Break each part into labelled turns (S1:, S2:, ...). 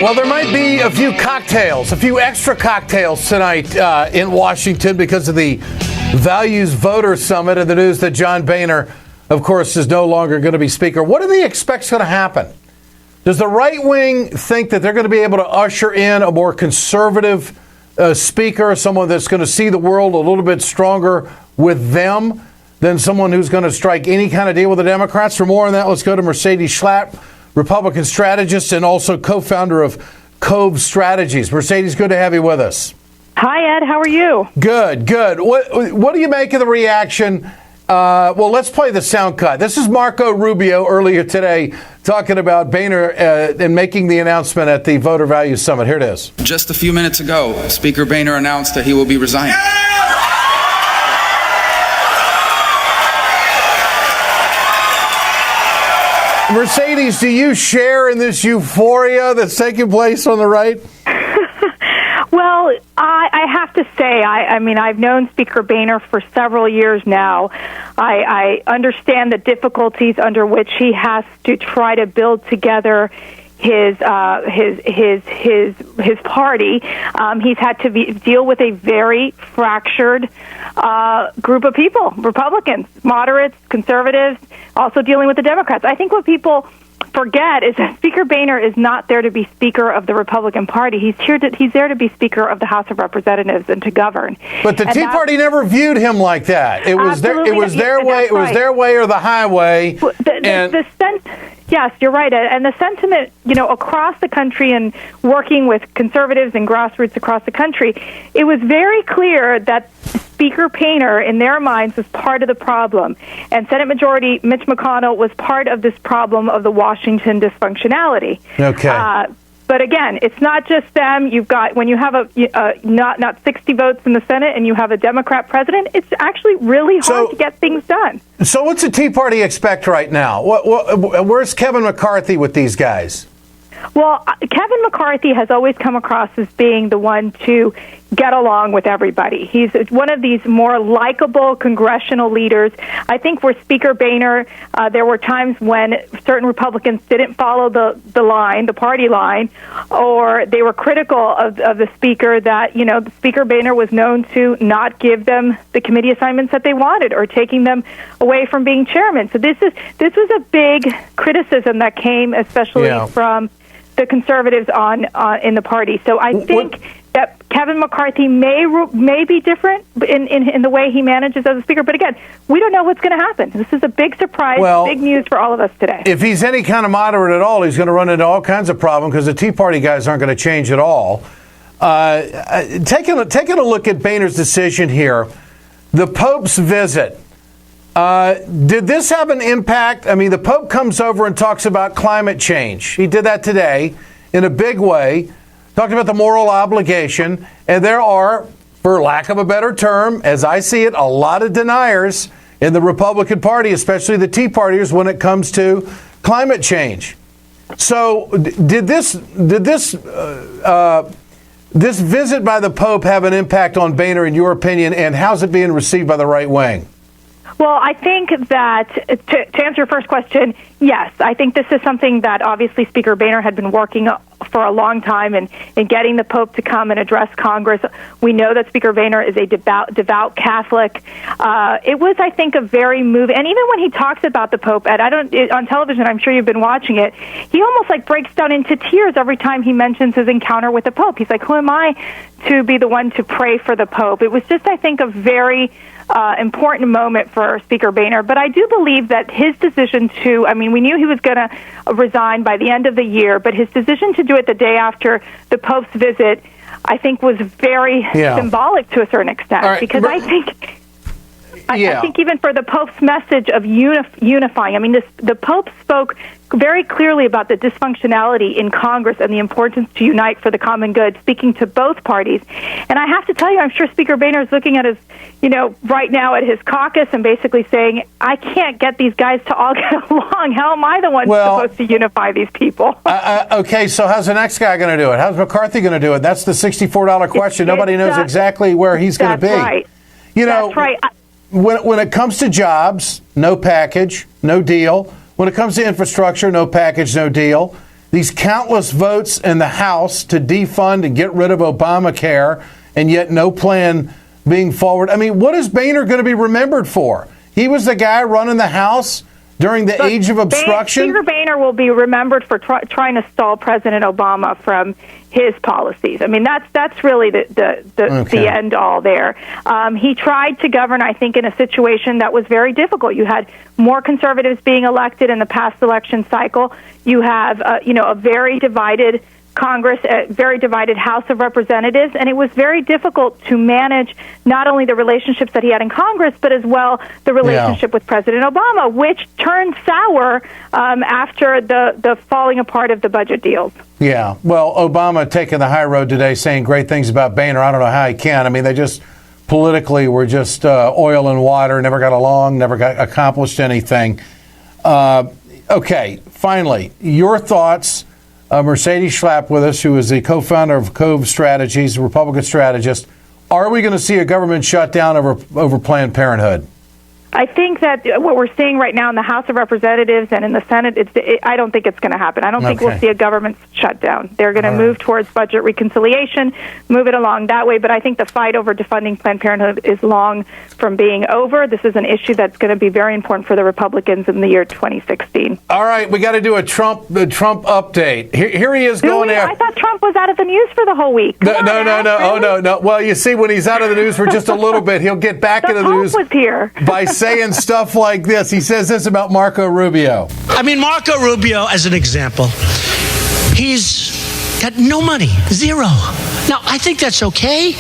S1: Well, there might be a few extra cocktails tonight in Washington because of the Values Voter Summit and the news that John Boehner, of course, is no longer going to be Speaker. What do they expect is going to happen? Does the right wing think that they're going to be able to usher in a more conservative Speaker, someone that's going to see the world a little bit stronger with them than someone who's going to strike any kind of deal with the Democrats? For more on that, let's go to Mercedes Schlapp, Republican strategist and also co-founder of Cove Strategies. Mercedes, good to have you with us.
S2: Hi, Ed. How are you?
S1: Good. What do you make of the reaction? Well, let's play the sound cut. This is Marco Rubio earlier today talking about Boehner and making the announcement at the Voter Values Summit. Here it is.
S3: Just a few minutes ago, Speaker Boehner announced that he will be resigning.
S1: Mercedes, do you share in this euphoria that's taking place on the right?
S2: Well, I have to say, I mean, I've known Speaker Boehner for several years now. I understand the difficulties under which he has to try to build together his party. He's had to deal with a very fractured group of people: Republicans, moderates, conservatives, also dealing with the Democrats. I think what people forget is that Speaker Boehner is not there to be Speaker of the Republican Party. He's there to be Speaker of the House of Representatives and to govern.
S1: But the Tea Party never viewed him like that. It was their way. It was their way or the highway.
S2: Yes, you're right. And the sentiment, across the country and working with conservatives and grassroots across the country, it was very clear that Speaker Boehner, in their minds, was part of the problem. And Senate Majority Mitch McConnell was part of this problem of the Washington dysfunctionality.
S1: Okay.
S2: But again, it's not just them. You've got, when you have not 60 votes in the Senate and you have a Democrat president, it's actually really hard to get things done.
S1: So what's the Tea Party expect right now? Where's Kevin McCarthy with these guys?
S2: Well, Kevin McCarthy has always come across as being the one to get along with everybody. He's one of these more likable congressional leaders. I think for Speaker Boehner, there were times when certain Republicans didn't follow the party line, or they were critical of the Speaker, that, Speaker Boehner was known to not give them the committee assignments that they wanted, or taking them away from being chairman. So this was a big criticism that came especially from the conservatives in the party. So I think that Kevin McCarthy may be different in the way he manages as a speaker. But again, we don't know what's going to happen. This is a big surprise, big news for all of us today.
S1: If he's any kind of moderate at all, he's going to run into all kinds of problems because the Tea Party guys aren't going to change at all. Taking a look at Boehner's decision here, the Pope's visit. Did this have an impact? I mean, the Pope comes over and talks about climate change. He did that today in a big way, talked about the moral obligation. And there are, for lack of a better term, as I see it, a lot of deniers in the Republican Party, especially the Tea Partiers, when it comes to climate change. So did this visit by the Pope have an impact on Boehner, in your opinion, and how's it being received by the right wing?
S2: Well, I think that, to answer your first question, yes. I think this is something that obviously Speaker Boehner had been working for a long time in getting the Pope to come and address Congress. We know that Speaker Boehner is a devout Catholic. It was, I think, a very moving, and even when he talks about the Pope, on television, I'm sure you've been watching it, he almost breaks down into tears every time he mentions his encounter with the Pope. He's like, who am I to be the one to pray for the Pope? It was just, I think, a very important moment for Speaker Boehner. But I do believe that his decision we knew he was going to resign by the end of the year, but his decision to do it the day after the Pope's visit, I think, was very symbolic to a certain extent. Right, because I think even for the Pope's message of unifying, the Pope spoke very clearly about the dysfunctionality in Congress and the importance to unite for the common good, speaking to both parties. And I have to tell you, I'm sure Speaker Boehner is looking at his, right now at his caucus and basically saying, I can't get these guys to all get along. How am I the one supposed to unify these people?
S1: Okay, so how's the next guy going to do it? How's McCarthy going to do it? That's the $64 question. Nobody knows exactly where he's going to be.
S2: Right. That's right.
S1: When it comes to jobs, no package, no deal. When it comes to infrastructure, no package, no deal. these countless votes in the House to defund and get rid of Obamacare, and yet no plan being forward. I mean, what is Boehner going to be remembered for? He was the guy running the House during the age of obstruction.
S2: Speaker Boehner will be remembered for trying to stall President Obama from his policies. I mean, that's really the end all there. He tried to govern, I think, in a situation that was very difficult. You had more conservatives being elected in the past election cycle. You have, a very divided Congress, a very divided House of Representatives, and it was very difficult to manage not only the relationships that he had in Congress, but as well the relationship with President Obama, which turned sour after the falling apart of the budget deals.
S1: Yeah, well, Obama taking the high road today, saying great things about Boehner. I don't know how he can. I mean, they just politically were just oil and water, never got along, never got accomplished anything. Okay, finally, your thoughts. Mercedes Schlapp with us, who is the co-founder of Cove Strategies, a Republican strategist. Are we going to see a government shutdown over Planned Parenthood?
S2: I think that what we're seeing right now in the House of Representatives and in the Senate, I don't think it's going to happen. I don't think we'll see a government shutdown. They're going to move towards budget reconciliation, move it along that way. But I think the fight over defunding Planned Parenthood is long from being over. This is an issue that's going to be very important for the Republicans in the year 2016.
S1: All right, we got to do the Trump update. Here he is going there.
S2: I thought Trump was out of the news for the whole week.
S1: No. Oh, no. Well, you see, when he's out of the news for just a little bit, he'll get back into the news.
S2: Was here.
S1: By saying stuff like this. He says this about Marco Rubio.
S4: I mean, Marco Rubio, as an example, he's got no money, zero. Now, I think that's okay.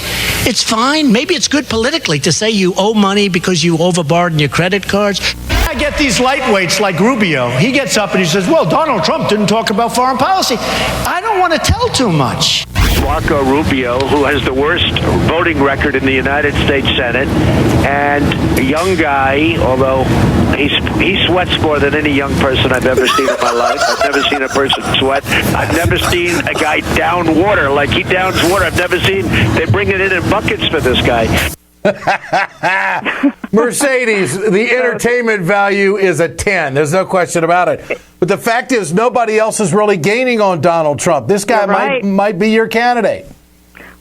S4: It's fine. Maybe it's good politically to say you owe money because you overborrowed in your credit cards. I get these lightweights like Rubio. He gets up and he says, well, Donald Trump didn't talk about foreign policy. I don't want to tell too much.
S5: Marco Rubio, who has the worst voting record in the United States Senate, and a young guy, although he sweats more than any young person I've ever seen in my life. I've never seen a person sweat. I've never seen a guy down water like he downs water. I've never seen, they bring it in buckets for this guy.
S1: Mercedes, the entertainment value is a 10. There's no question about it. But the fact is, nobody else is really gaining on Donald Trump. This guy might be your candidate.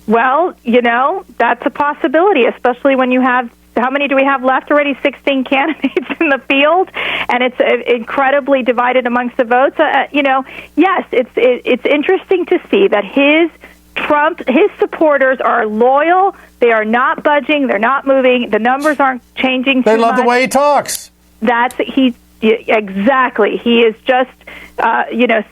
S2: Well, that's a possibility, especially when you have, how many do we have left already? 16 candidates in the field, and it's incredibly divided amongst the votes. Yes, it's interesting to see that his supporters are loyal. They are not budging. They're not moving. The numbers aren't changing too much.
S1: They love the way he talks.
S2: Exactly. He is just,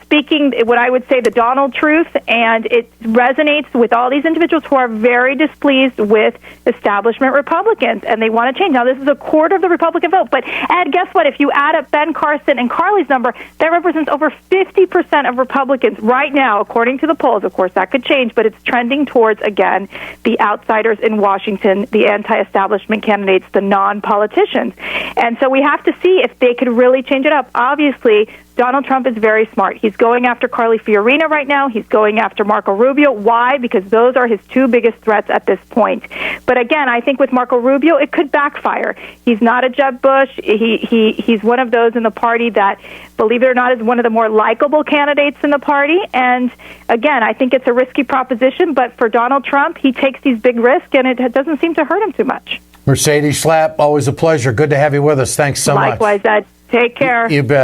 S2: speaking what I would say the Donald truth, and it resonates with all these individuals who are very displeased with establishment Republicans, and they want to change. Now, this is a quarter of the Republican vote, but Ed, guess what? If you add up Ben Carson and Carly's number, that represents over 50% of Republicans right now, according to the polls. Of course, that could change, but it's trending towards, again, the outsiders in Washington, the anti-establishment candidates, the non-politicians. And so we have to see if they could really change it up. Obviously, Donald Trump is very smart. He's going after Carly Fiorina right now. He's going after Marco Rubio. Why? Because those are his two biggest threats at this point. But again, I think with Marco Rubio, it could backfire. He's not a Jeb Bush. He's one of those in the party that, believe it or not, is one of the more likable candidates in the party. And again, I think it's a risky proposition. But for Donald Trump, he takes these big risks, and it doesn't seem to hurt him too much.
S1: Mercedes Schlapp, always a pleasure. Good to have you with us. Thanks so much.
S2: Likewise, Ed. Take care.
S1: You bet.